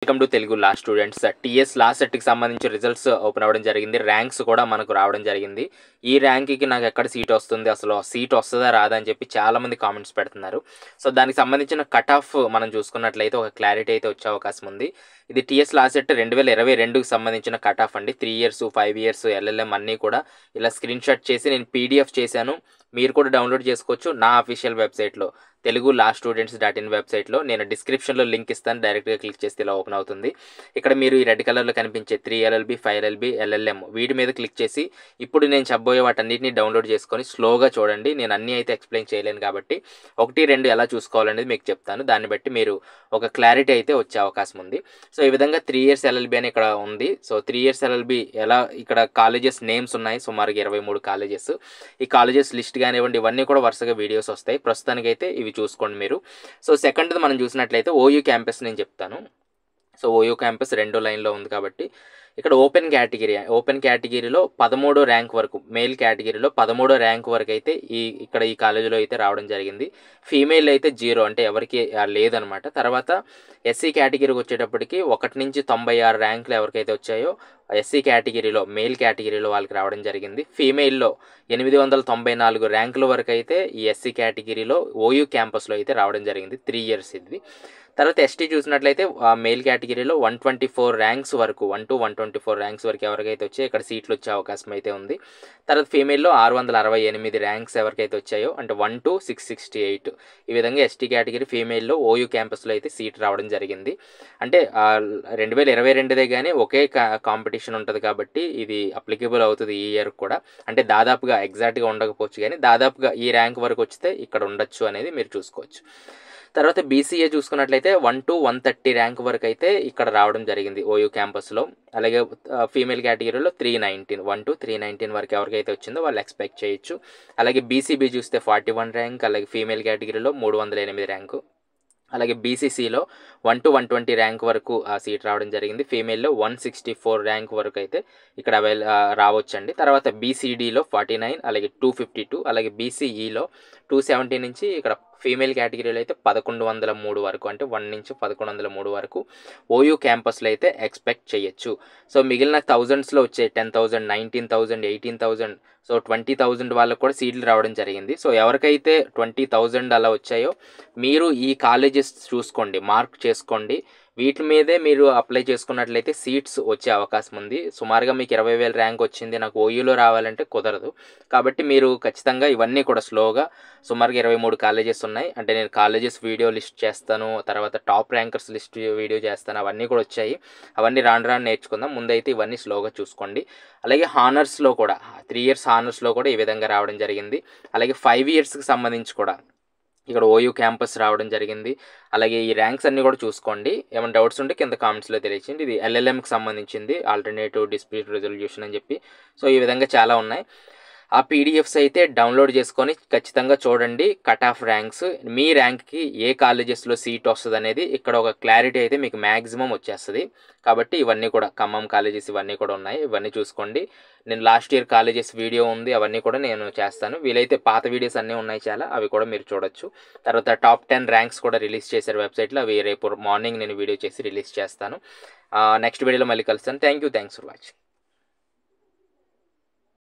Welcome to Telugu law students. TS law సెట్కి సంబంధించి results open అవ్వడం జరిగింది. ర్యాంక్స్ కూడా మనకు రావడం జరిగింది. ఈ ర్యాంక్కి నాకు ఎక్కడ సీట్ వస్తుంది, అసలు సీట్ వస్తుందా రాదా అని చెప్పి చాలామంది కామెంట్స్ పెడుతున్నారు. సో దానికి సంబంధించిన కట్ ఆఫ్ మనం చూసుకున్నట్లయితే ఒక క్లారిటీ అయితే వచ్చే అవకాశం ఉంది. ఇది టీఎస్ లా సెట్ 2022కి సంబంధించిన కట్ ఆఫ్ అండి. 3 years 5 years ఎల్ఎల్ఎం అన్నీ కూడా ఇలా స్క్రీన్ షాట్ చేసి నేను పీడిఎఫ్ చేశాను. మీరు కూడా డౌన్లోడ్ చేసుకోవచ్చు నా అఫీషియల్ వెబ్సైట్లో తెలుగు లా students.in వెబ్సైట్లో. నేను డిస్క్రిప్షన్లో లింక్ ఇస్తాను, డైరెక్ట్గా క్లిక్ చేస్తే ఇలా ఓపెన్ అవుతుంది. ఇక్కడ మీరు ఈ రెడ్ కలర్లో కనిపించే 3 LLB 5 LLB LLM వీటి మీద క్లిక్ చేసి ఇప్పుడు నేను చెప్పబోయే వాటన్నిటిని డౌన్లోడ్ చేసుకొని స్లోగా చూడండి. నేను అన్నీ అయితే ఎక్స్ప్లెయిన్ చేయలేను కాబట్టి 1, 2 ఎలా చూసుకోవాలనేది మీకు చెప్తాను. దాన్ని బట్టి మీరు ఒక క్లారిటీ అయితే వచ్చే అవకాశం ఉంది. సో ఈ విధంగా 3 years LLB అని ఇక్కడ ఉంది. సో 3 years LLB ఎలా ఇక్కడ కాలేజెస్ నేమ్స్ ఉన్నాయి, సుమారుగా 23 కాలేజెస్. ఈ కాలేజెస్ లిస్ట్ కానివ్వండి, ఇవన్నీ కూడా వరుసగా వీడియోస్ వస్తాయి. ప్రస్తుతానికైతే ఇవి చూసుకోండి మీరు. సో సెకండ్ది మనం చూసినట్లయితే ఓయూ క్యాంపస్ నేను చెప్తాను. సో ఓయూ క్యాంపస్ 2వ లైన్లో ఉంది కాబట్టి ఇక్కడ ఓపెన్ కేటగిరీలో 13వ ర్యాంక్ వరకు, మేల్ కేటగిరీలో 13వ ర్యాంక్ వరకు అయితే ఇక్కడ ఈ కాలేజీలో అయితే రావడం జరిగింది. ఫీమేల్ అయితే 0, అంటే ఎవరికి లేదనమాట. తర్వాత ఎస్సీ కేటగిరీకి వచ్చేటప్పటికి 1 నుంచి 96 ర్యాంకులు ఎవరికైతే వచ్చాయో ఎస్సీ కేటగిరీలో, మేల్ కేటగిరీలో వాళ్ళకి రావడం జరిగింది. ఫీమేల్లో 894 ర్యాంకుల వరకు అయితే ఈ ఎస్సీ కేటగిరీలో ఓయూ క్యాంపస్లో అయితే రావడం జరిగింది. 3 years ఇది. తర్వాత ఎస్టీ చూసినట్లయితే మేల్ కేటగిరీలో 124 ర్యాంక్స్ వరకు, 1 to 124 ర్యాంక్స్ వరకు ఎవరికైతే వచ్చాయో ఇక్కడ సీట్లు వచ్చే అవకాశం అయితే ఉంది. తర్వాత ఫీమేల్లో 668 ర్యాంక్స్ ఎవరికైతే వచ్చాయో, అంటే 1 to 668. ఈ విధంగా ఎస్టీ కేటగిరీ ఫీమేల్లో ఓయూ క్యాంపస్లో అయితే సీట్ రావడం జరిగింది. అంటే 2022దే కానీ ఒకే కాంపిటీషన్ ఉంటుంది కాబట్టి ఇది అప్లికేబుల్ అవుతుంది ఈ ఇయర్ కూడా. అంటే దాదాపుగా ఎగ్జాక్ట్గా ఉండకపోవచ్చు కానీ దాదాపుగా ఈ ర్యాంక్ వరకు వస్తే ఇక్కడ ఉండొచ్చు అనేది మీరు చూసుకోవచ్చు. తర్వాత బీసీఏ చూసుకున్నట్లయితే 1 to 130 ర్యాంక్ వరకు అయితే ఇక్కడ రావడం జరిగింది ఓయూ క్యాంపస్లో. అలాగే ఫీమేల్ కేటగిరీలో 319, 1 to 319 వరకు ఎవరికైతే వచ్చిందో వాళ్ళు ఎక్స్పెక్ట్ చేయొచ్చు. అలాగే బీసీబీ చూస్తే 41 ర్యాంక్, అలాగే ఫీమేల్ కేటగిరీలో 308 ర్యాంకు. అలాగే బీసీసీలో 1 to 120 ర్యాంక్ వరకు ఆ సీట్ రావడం జరిగింది. ఫీమేల్లో 164 ర్యాంక్ వరకు అయితే ఇక్కడ రావచ్చండి. తర్వాత బీసీడీలో 49, అలాగే 252, అలాగే బీసీఈలో 270 నుంచి ఇక్కడ ఫీమేల్ కేటగిరీలో అయితే 1103 వరకు, అంటే 1 నుంచి 1103 వరకు ఓయూ క్యాంపస్లో అయితే ఎక్స్పెక్ట్ చేయొచ్చు. సో మిగిలిన థౌజండ్స్లో వచ్చే 10,000, 19,000, 18,000, సో 20,000 వాళ్ళకు కూడా సీట్లు రావడం జరిగింది. సో ఎవరికైతే 20,000 అలా వచ్చాయో మీరు ఈ కాలేజెస్ చూసుకోండి, మార్క్ చేసుకోండి. వీటి మీదే మీరు అప్లై చేసుకున్నట్లయితే సీట్స్ వచ్చే అవకాశం ఉంది. సుమారుగా మీకు 20,000 ర్యాంక్ వచ్చింది, నాకు ఓయూలో రావాలంటే కుదరదు. కాబట్టి మీరు ఖచ్చితంగా ఇవన్నీ కూడా స్లోగా, సుమారుగా 23 కాలేజెస్ ఉన్నాయి. అంటే నేను కాలేజెస్ వీడియో లిస్ట్ చేస్తాను, తర్వాత టాప్ ర్యాంకర్స్ లిస్ట్ వీడియో చేస్తాను, అవన్నీ కూడా వచ్చాయి. అవన్నీ రాను నేర్చుకుందాం. ముందైతే ఇవన్నీ స్లోగా చూసుకోండి. అలాగే హానర్స్లో కూడా 3 years హానర్స్లో కూడా ఈ విధంగా రావడం జరిగింది. అలాగే 5 yearsకి సంబంధించి కూడా ఇక్కడ ఓయూ క్యాంపస్ రావడం జరిగింది. అలాగే ఈ ర్యాంక్స్ అన్నీ కూడా చూసుకోండి. ఏమైనా డౌట్స్ ఉంటే కింద కామెంట్స్లో తెలియచేయండి. ఇది ఎల్ఎల్ఎంకి సంబంధించింది, ఆల్టర్నేటివ్ డిస్ప్యూట్ రెజల్యూషన్ అని చెప్పి. సో ఈ విధంగా చాలా ఉన్నాయి. ఆ పీడిఎఫ్స్ అయితే డౌన్లోడ్ చేసుకొని ఖచ్చితంగా చూడండి. కట్ ఆఫ్ ర్యాంక్స్, మీ ర్యాంక్కి ఏ కాలేజెస్లో సీట్ వస్తుంది అనేది ఇక్కడ ఒక క్లారిటీ అయితే మీకు మ్యాక్సిమం వచ్చేస్తుంది. కాబట్టి ఇవన్నీ కూడా ఖమ్మం కాలేజెస్ ఇవన్నీ కూడా ఉన్నాయి, ఇవన్నీ చూసుకోండి. నేను లాస్ట్ ఇయర్ కాలేజెస్ వీడియో ఉంది, అవన్నీ కూడా నేను చేస్తాను. వీలైతే పాత వీడియోస్ అన్నీ ఉన్నాయి చాలా, అవి కూడా మీరు చూడొచ్చు. తర్వాత టాప్ 10 ర్యాంక్స్ కూడా రిలీజ్ చేశారు వెబ్సైట్లో, అవి రేపు మార్నింగ్ నేను వీడియో చేసి రిలీజ్ చేస్తాను. నెక్స్ట్ వీడియోలో మళ్ళీ కలుస్తాను. Thanks for watching.